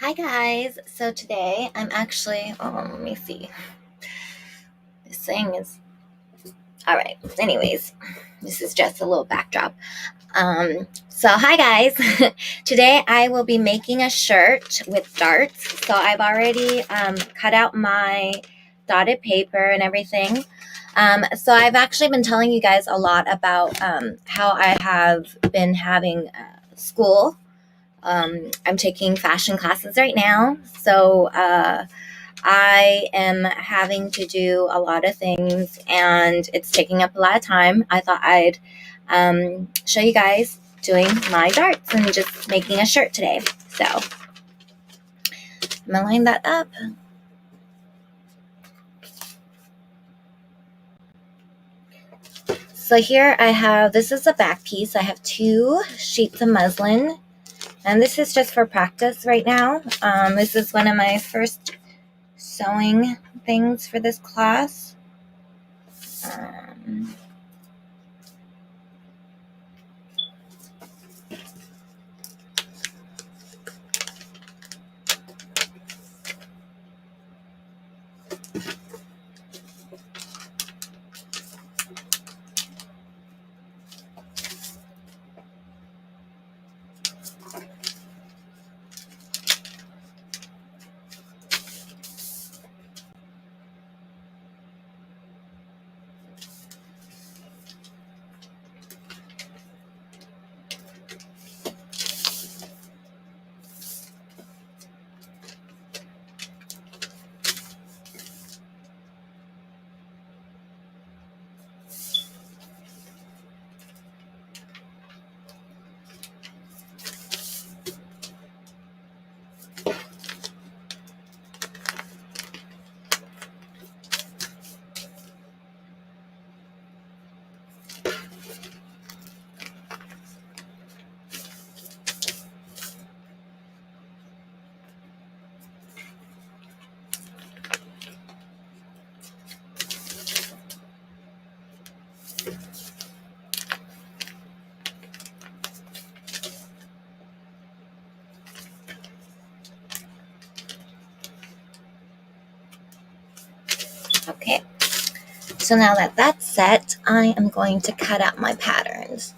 Hi guys, so today I'm actually, let me see, this thing is, alright, anyways, this is just a little backdrop. So hi guys, today I will be making a shirt with darts. So I've already cut out my dotted paper and everything. So I've actually been telling you guys a lot about how I have been having school. I'm taking fashion classes right now, so I am having to do a lot of things, and it's taking up a lot of time. I thought I'd show you guys doing my darts and just making a shirt today. So I'm gonna line that up. So here I have, this is a back piece. I have 2 sheets of muslin, and this is just for practice right now. This is one of my first sewing things for this class. Okay, so now that that's set, I am going to cut out my patterns.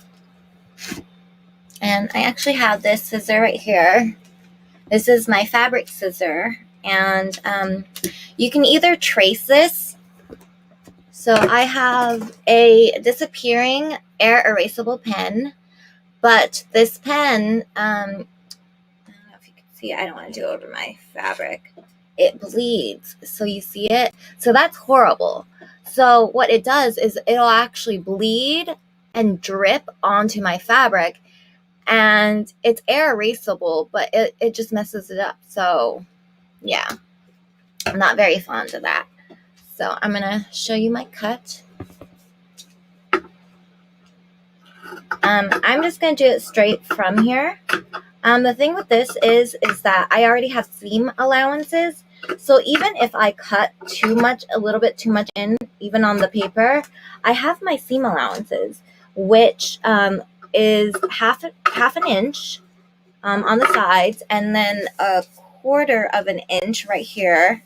And I actually have this scissor right here. This is my fabric scissor, and you can either trace this. So I have a disappearing air erasable pen, but this pen, I don't know if you can see it. I don't want to do it over my fabric. It bleeds, so you see it? So that's horrible. So what it does is it'll actually bleed and drip onto my fabric, and it's air erasable, but it just messes it up. So yeah, I'm not very fond of that. So I'm gonna show you my cut. I'm just gonna do it straight from here. The thing with this is that I already have seam allowances. So even if I cut too much, a little bit too much in, even on the paper, I have my seam allowances, which is half an inch on the sides, and then a quarter of an inch right here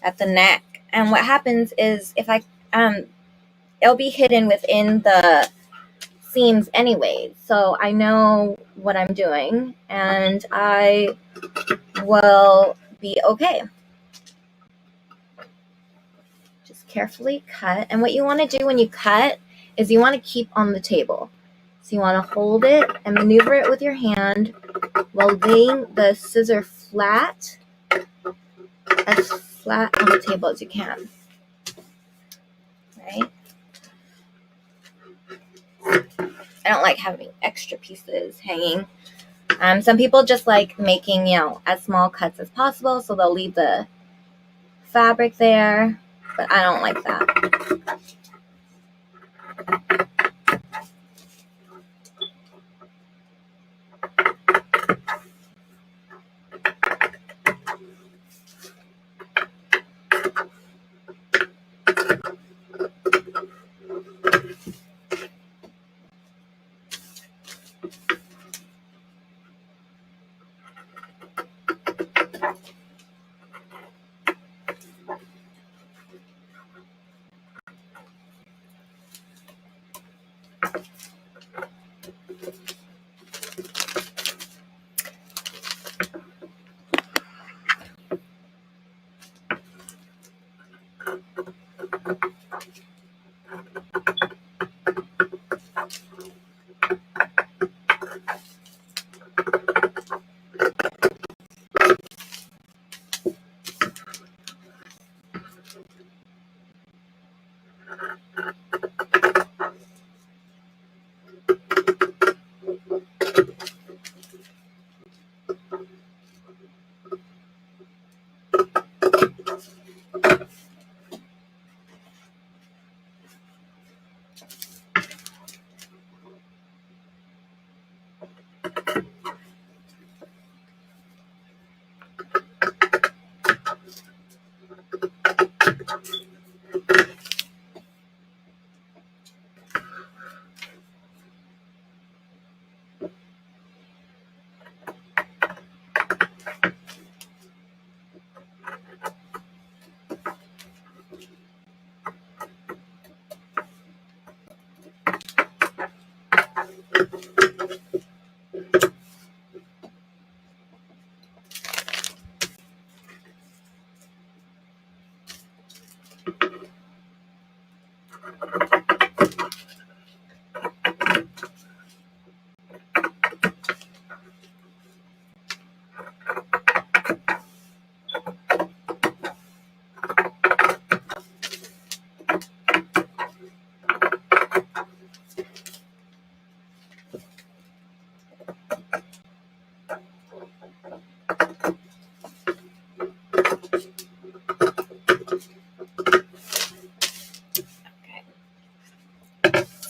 at the neck. And what happens is if I it'll be hidden within the seams anyways, so I know what I'm doing and I will be okay. Just carefully cut, and what you want to do when you cut is you want to keep on the table. So you want to hold it and maneuver it with your hand while laying the scissor flat on the table as you can. Right? I don't like having extra pieces hanging. Some people just like making, as small cuts as possible, so they'll leave the fabric there, but I don't like that.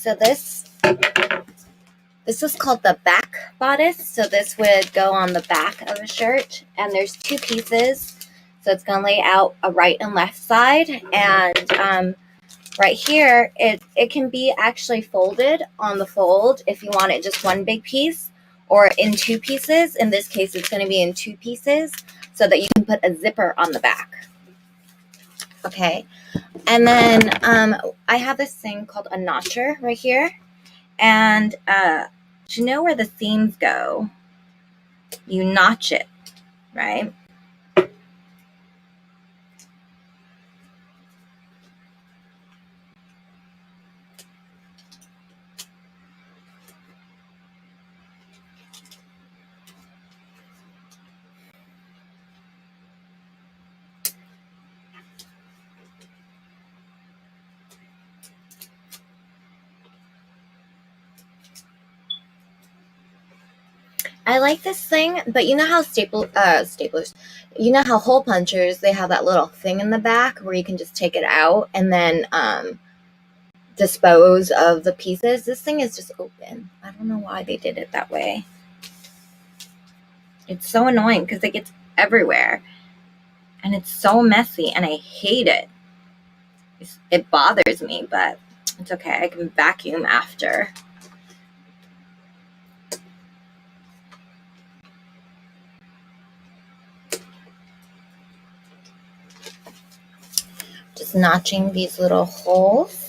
So this is called the back bodice. So this would go on the back of a shirt, and there's two pieces. So it's going to lay out a right and left side, and right here it can be actually folded on the fold if you want it just one big piece, or in two pieces. In this case, it's going to be in two pieces so that you can put a zipper on the back. Okay, and then I have this thing called a notcher right here, and to know where the seams go, you notch it, right? I like this thing, but you know how staplers, you know how hole punchers, they have that little thing in the back where you can just take it out and then dispose of the pieces. This thing is just open. I don't know why they did it that way. It's so annoying because it gets everywhere and it's so messy and I hate it. It bothers me, but it's okay. I can vacuum after. Just notching these little holes.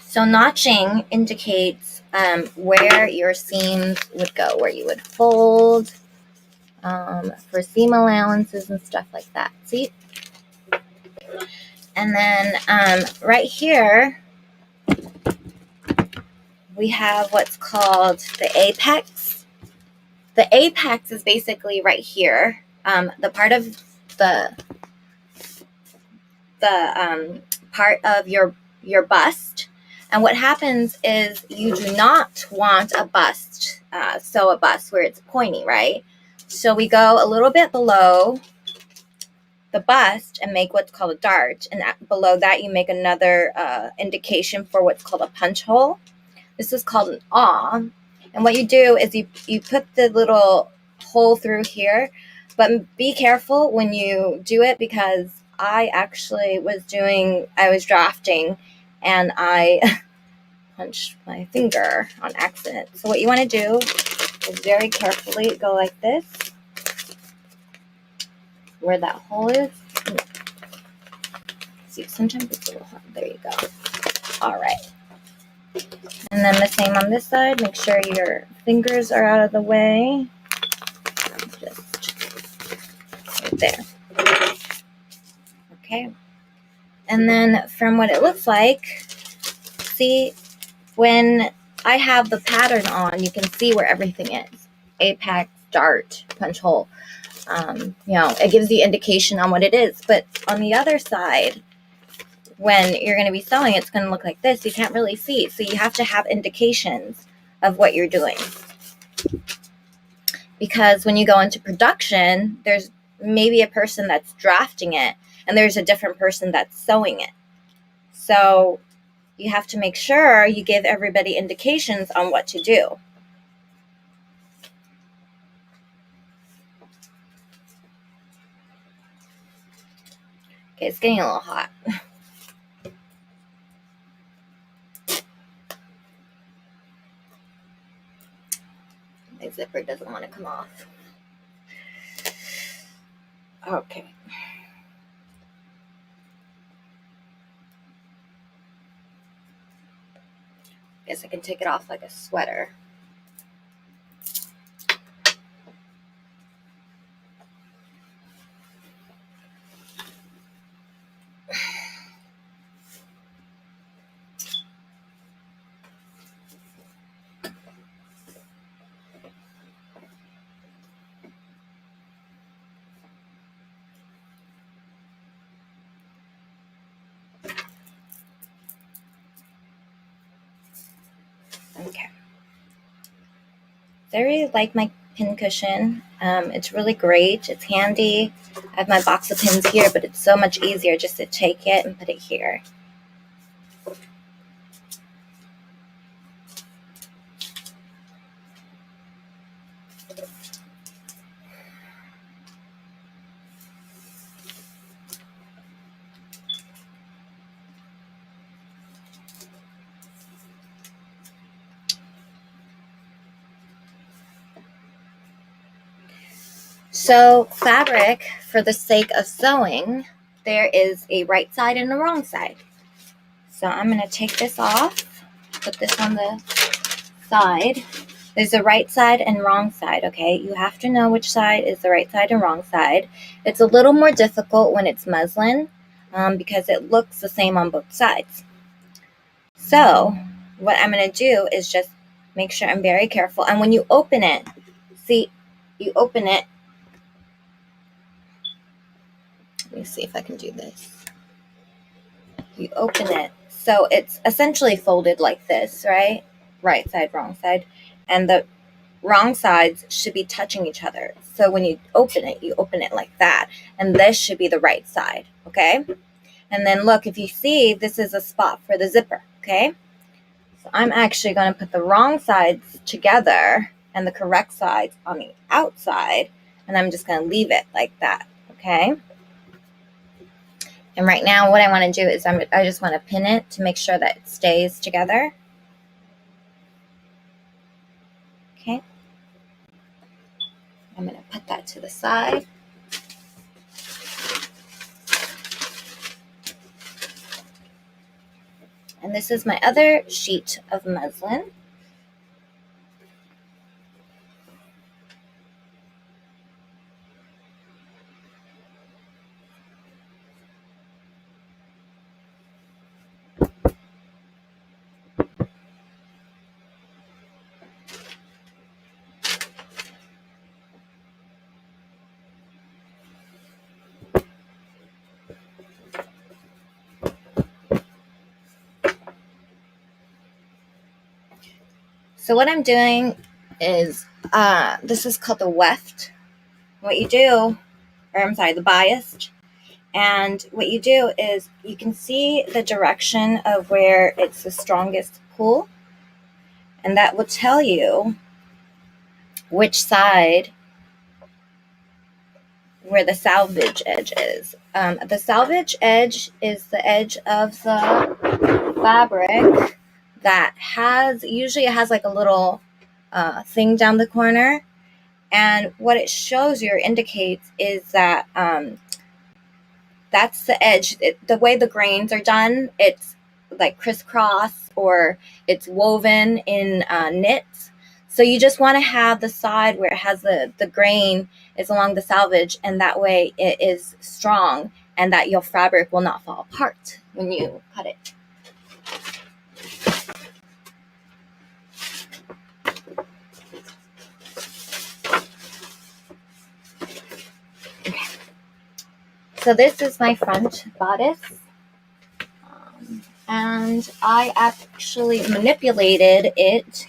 So notching indicates where your seams would go, where you would fold for seam allowances and stuff like that. See? And then right here, we have what's called the apex. The apex is basically right here, the part of the part of your bust And what happens is you do not want a bust, sew a bust where it's pointy, right? So we go a little bit below the bust and make what's called a dart. And below that, you make another indication for what's called a punch hole. This is called an aw. And what you do is you put the little hole through here, but be careful when you do it, because I actually I was drafting and I punched my finger on accident. So what you want to do is very carefully go like this, where that hole is. See, sometimes it's a little hard. There you go. All right. And then the same on this side. Make sure your fingers are out of the way. Just right there. Okay. And then from what it looks like, see, when I have the pattern on, you can see where everything is. Apex, dart, punch hole. It gives the indication on what it is. But on the other side, when you're going to be sewing, it's going to look like this. You can't really see. So you have to have indications of what you're doing. Because when you go into production, there's maybe a person that's drafting it and there's a different person that's sewing it. So you have to make sure you give everybody indications on what to do. Okay, it's getting a little hot. My zipper doesn't want to come off. Okay. Guess I can take it off like a sweater. Okay. I really like my pin cushion. It's really great. It's handy. I have my box of pins here, but it's so much easier just to take it and put it here. So fabric, for the sake of sewing, there is a right side and a wrong side. So I'm going to take this off, put this on the side. There's a right side and wrong side, okay? You have to know which side is the right side and wrong side. It's a little more difficult when it's muslin because it looks the same on both sides. So what I'm going to do is just make sure I'm very careful. And when you open it, see, you open it. Let me see if I can do this. You open it. So it's essentially folded like this, right? Right side, wrong side. And the wrong sides should be touching each other. So when you open it like that. And this should be the right side, okay? And then look, if you see, this is a spot for the zipper, okay? So I'm actually going to put the wrong sides together and the correct sides on the outside. And I'm just going to leave it like that, okay? And right now what I want to do is I just want to pin it to make sure that it stays together. Okay. I'm going to put that to the side. And this is my other sheet of muslin. So what I'm doing is, this is called the weft. What you do, or I'm sorry, the biased. And what you do is you can see the direction of where it's the strongest pull, and that will tell you which side where the salvage edge is. The salvage edge is the edge of the fabric that usually it has like a little thing down the corner, and what it shows you or indicates is that that's the edge. The way the grains are done, it's like crisscross or it's woven in knits. So you just want to have the side where it has the grain is along the salvage, and that way it is strong and that your fabric will not fall apart when you cut it. Okay. So this is my front bodice. And I actually manipulated it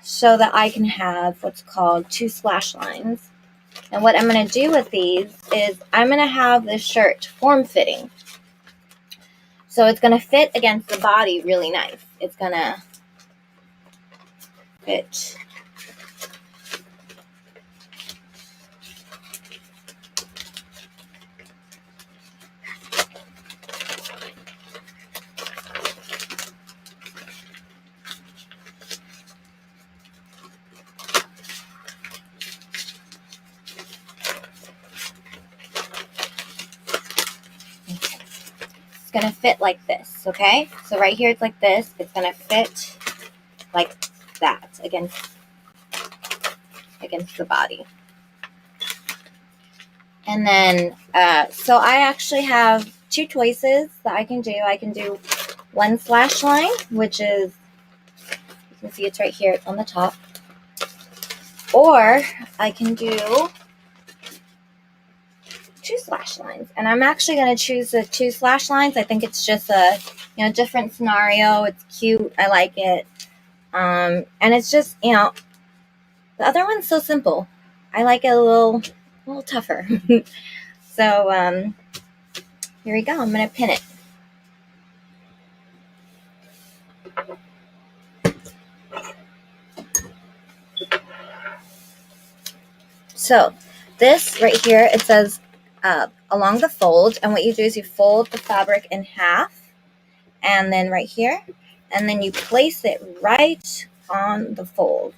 so that I can have what's called 2 slash lines. And what I'm going to do with these is I'm going to have this shirt form-fitting. So it's going to fit against the body really nice. It's going to fit. It's going to fit like this, okay? So right here it's like this. It's going to fit like that against the body. And then, so I actually have 2 choices that I can do. I can do 1 slash line, which is, you can see it's right here, it's on the top. Or I can do 2 slash lines. And I'm actually going to choose the 2 slash lines. I think it's just a, different scenario. It's cute. I like it. And it's just, the other one's so simple. I like it a little tougher. So, here we go. I'm going to pin it. So this right here, it says along the fold, and what you do is you fold the fabric in half, and then right here, and then you place it right on the fold,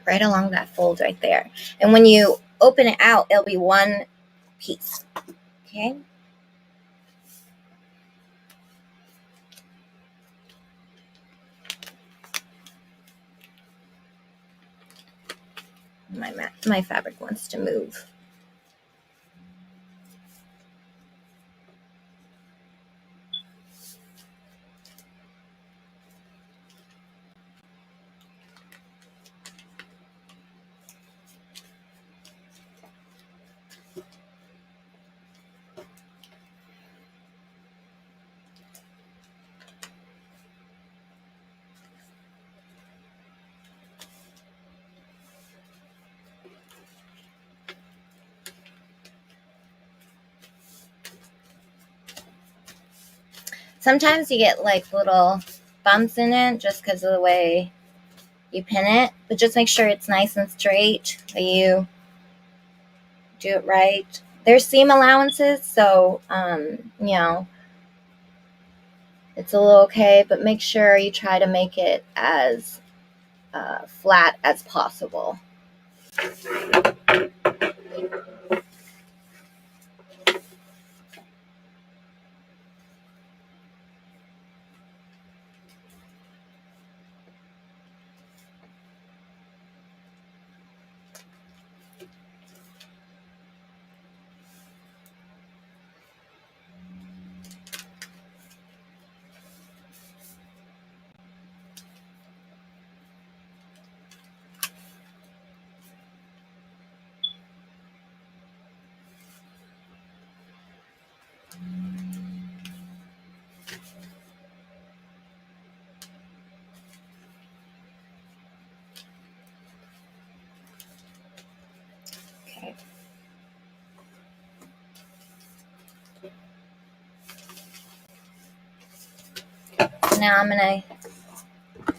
right along that fold right there. And when you open it out, it'll be one piece. Okay. My fabric wants to move. Sometimes you get like little bumps in it just because of the way you pin it, but just make sure it's nice and straight, that you do it right. There's seam allowances, so it's a little okay, but make sure you try to make it as flat as possible. Okay. So now I'm going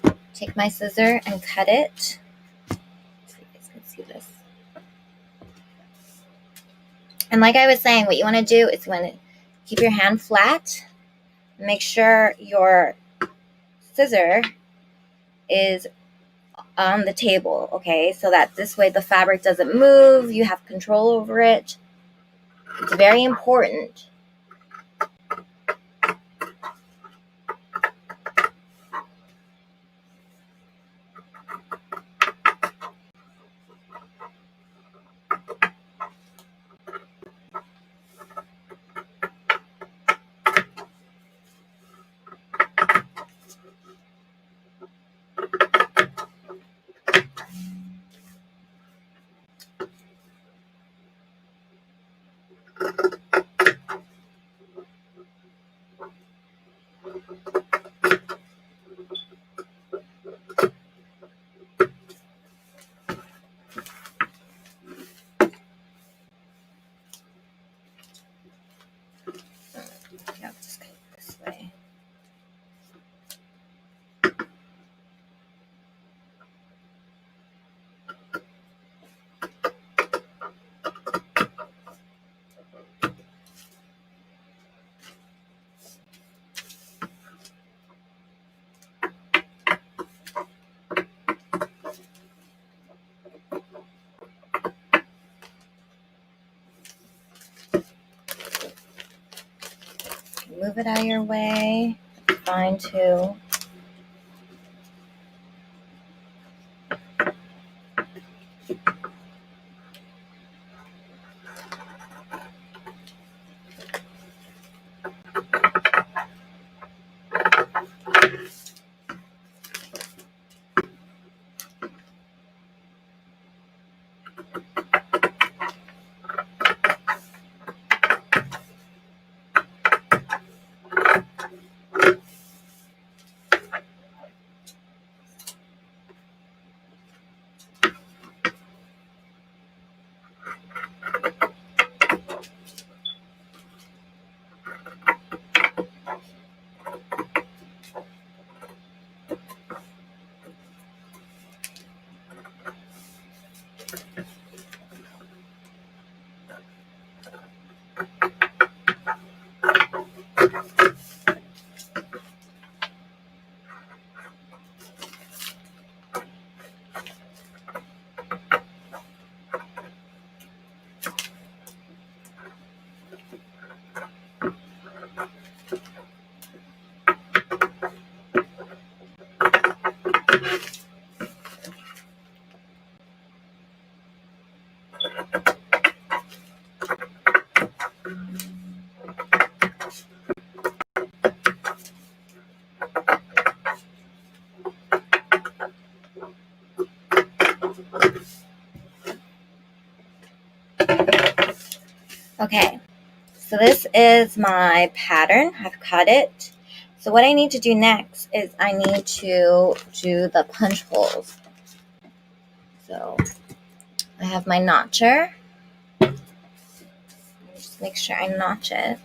to take my scissor and cut it. So you guys can see this. And like I was saying, what you want to do is you want to keep your hand flat. Make sure your scissor is on the table, okay? So that this way the fabric doesn't move. You have control over it. It's very important. Yeah, just cut it this way. Move it out of your way. Fine too. Okay, so this is my pattern. I've cut it. So what I need to do next is I need to do the punch holes. So I have my notcher. Just make sure I notch it.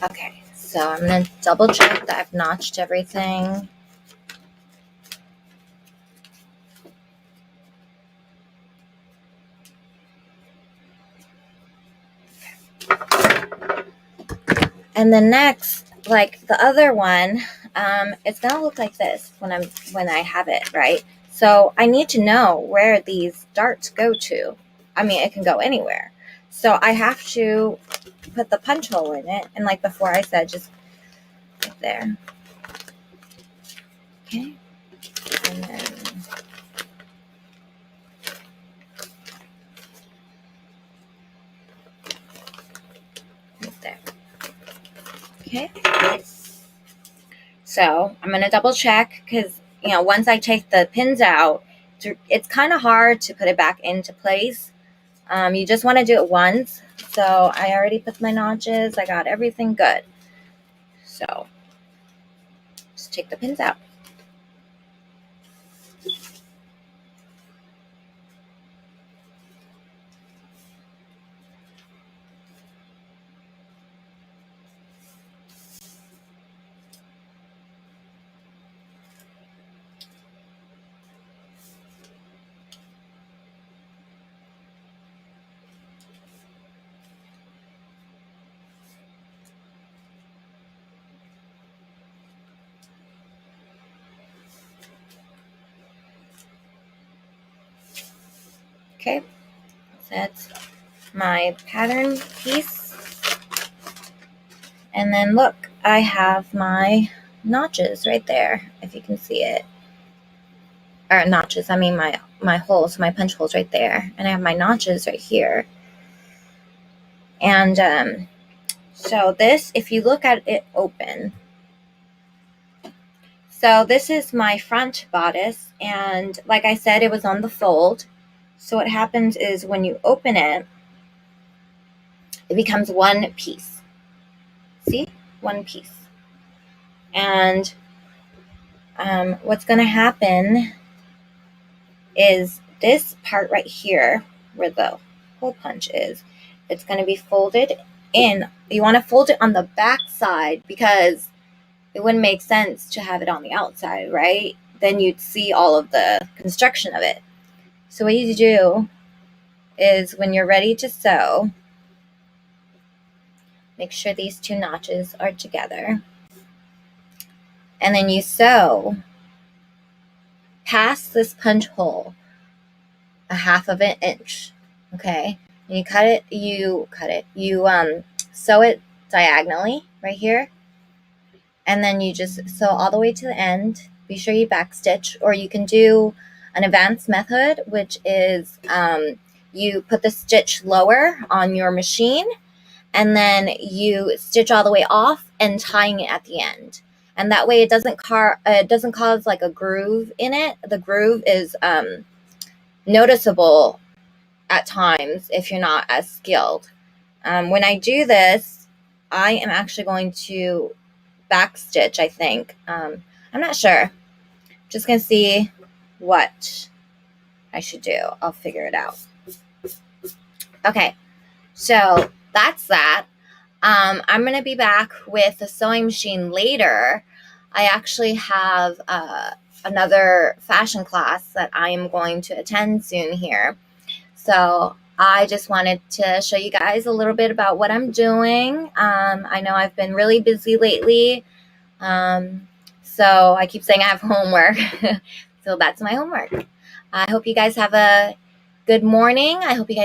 Okay, so I'm going to double check that I've notched everything. And then next, like the other one, it's gonna look like this when I have it, right? So I need to know where these darts go to. I mean, it can go anywhere. So I have to put the punch hole in it, and like before I said, just right there. Okay. And then right there. Okay. So I'm going to double check because, once I take the pins out, it's kind of hard to put it back into place. You just want to do it once. So I already put my notches. I got everything good. So just take the pins out. Okay. So that's my pattern piece. And then look, I have my notches right there, if you can see it. Or notches, I mean my holes, my punch holes right there. And I have my notches right here. And so this, if you look at it open, so this is my front bodice, and like I said, it was on the fold. So what happens is when you open it, it becomes one piece. See? One piece. And what's going to happen is this part right here, where the hole punch is, it's going to be folded in. You want to fold it on the back side because it wouldn't make sense to have it on the outside, right? Then you'd see all of the construction of it. So what you do is when you're ready to sew, make sure these two notches are together. And then you sew past this punch hole a half of an inch, okay? And you sew it diagonally right here. And then you just sew all the way to the end. Be sure you backstitch, or you can do an advanced method, which is you put the stitch lower on your machine, and then you stitch all the way off and tying it at the end. And that way it doesn't cause like a groove in it. The groove is noticeable at times if you're not as skilled. When I do this, I am actually going to backstitch, I think. I'm not sure. Just gonna see what I should do. I'll figure it out. Okay, so that's that. I'm gonna be back with the sewing machine later. I actually have another fashion class that I am going to attend soon here. So I just wanted to show you guys a little bit about what I'm doing. I know I've been really busy lately. So I keep saying I have homework. So that's my homework. I hope you guys have a good morning. I hope you guys